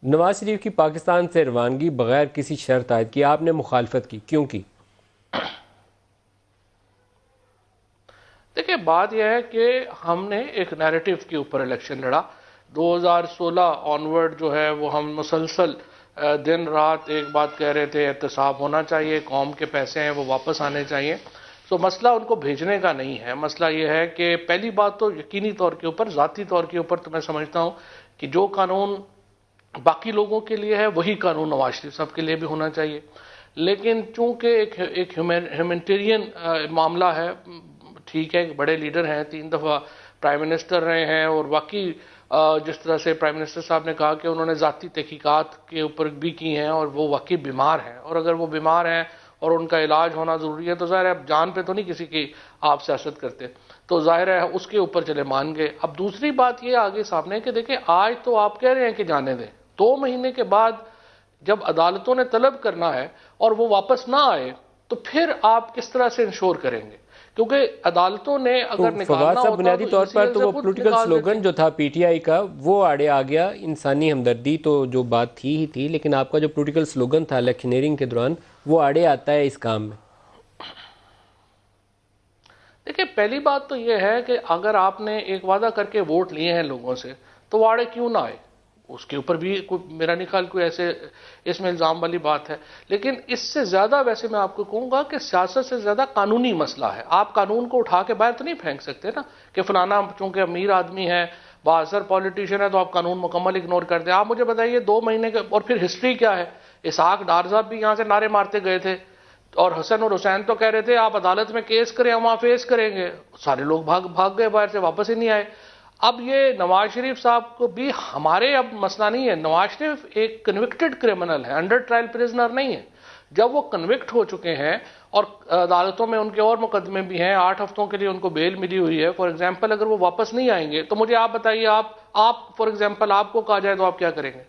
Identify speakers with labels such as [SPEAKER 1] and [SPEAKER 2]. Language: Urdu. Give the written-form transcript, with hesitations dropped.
[SPEAKER 1] نواز شریف کی پاکستان سے روانگی بغیر کسی شرط عائد کی، آپ نے مخالفت کی، کیوں کی؟
[SPEAKER 2] دیکھیں، بات یہ ہے کہ ہم نے ایک نیریٹو کے اوپر الیکشن لڑا. 2016 آنورڈ جو ہے وہ ہم مسلسل دن رات ایک بات کہہ رہے تھے، احتساب ہونا چاہیے، قوم کے پیسے ہیں وہ واپس آنے چاہیے. تو مسئلہ ان کو بھیجنے کا نہیں ہے. مسئلہ یہ ہے کہ پہلی بات تو یقینی طور کے اوپر، ذاتی طور کے اوپر تو میں سمجھتا ہوں کہ جو قانون باقی لوگوں کے لیے ہے وہی قانون نواز شریف صاحب کے لیے بھی ہونا چاہیے. لیکن چونکہ ایک ہیومینٹیرین معاملہ ہے، ٹھیک ہے، بڑے لیڈر ہیں، 3 دفعہ پرائم منسٹر رہے ہیں، اور واقعی جس طرح سے پرائم منسٹر صاحب نے کہا کہ انہوں نے ذاتی تحقیقات کے اوپر بھی کی ہیں، اور وہ واقعی بیمار ہیں، اور اگر وہ بیمار ہیں اور ان کا علاج ہونا ضروری ہے تو ظاہر ہے اب جان پہ تو نہیں کسی کی آپ سیاست کرتے، تو ظاہر ہے اس کے اوپر چلے مان گئے. اب دوسری بات یہ آگے سامنے کہ دیکھیں، آج تو آپ کہہ رہے ہیں کہ جانے دیں، 2 مہینے کے بعد جب عدالتوں نے طلب کرنا ہے اور وہ واپس نہ آئے تو پھر آپ کس طرح سے انشور کریں گے؟ کیونکہ عدالتوں نے
[SPEAKER 1] تو
[SPEAKER 2] اگر
[SPEAKER 1] فواد
[SPEAKER 2] نکالنا
[SPEAKER 1] صاحب،
[SPEAKER 2] ہوتا
[SPEAKER 1] بنیادی
[SPEAKER 2] تو
[SPEAKER 1] طور
[SPEAKER 2] ای سی
[SPEAKER 1] پر
[SPEAKER 2] ایل
[SPEAKER 1] تو
[SPEAKER 2] سے
[SPEAKER 1] وہ
[SPEAKER 2] خود
[SPEAKER 1] پولیٹیکل
[SPEAKER 2] نکال دیتے.
[SPEAKER 1] سلوگن جو تھا پی ٹی آئی کا وہ آڑے آ گیا. انسانی ہمدردی تو جو بات تھی ہی تھی، لیکن آپ کا جو پولیٹیکل سلوگن تھا الیکشنیئرنگ کے دوران وہ آڑے آتا ہے اس کام میں.
[SPEAKER 2] دیکھیں، پہلی بات تو یہ ہے کہ اگر آپ نے ایک وعدہ کر کے ووٹ لیے ہیں لوگوں سے تو وہ آڑے کیوں نہ آئے؟ اس کے اوپر بھی میرا نہیں خیال کوئی ایسے اس میں الزام والی بات ہے. لیکن اس سے زیادہ ویسے میں آپ کو کہوں گا کہ سیاست سے زیادہ قانونی مسئلہ ہے. آپ قانون کو اٹھا کے باہر تو نہیں پھینک سکتے نا کہ فلانا چونکہ امیر آدمی ہے، بااثر پولیٹیشین ہے، تو آپ قانون مکمل اگنور کر دیں. آپ مجھے بتائیے 2 مہینے کے، اور پھر ہسٹری کیا ہے؟ اسحاق ڈار صاحب بھی یہاں سے نعرے مارتے گئے تھے، اور حسن اور حسین تو کہہ رہے تھے آپ عدالت میں کیس کریں، ہم وہاں فیس کریں گے. سارے لوگ بھاگ گئے باہر سے، واپس ہی نہیں آئے. اب یہ نواز شریف صاحب کو بھی ہمارے اب مسئلہ نہیں ہے. نواز شریف ایک کنوکٹڈ کرمنل ہے، انڈر ٹرائل پریزنر نہیں ہے. جب وہ کنوکٹ ہو چکے ہیں اور عدالتوں میں ان کے اور مقدمے بھی ہیں، 8 ہفتوں کے لیے ان کو بیل ملی ہوئی ہے، فار ایگزامپل اگر وہ واپس نہیں آئیں گے تو مجھے آپ بتائیے، آپ فار ایگزامپل آپ کو کہا جائے تو آپ کیا کریں گے؟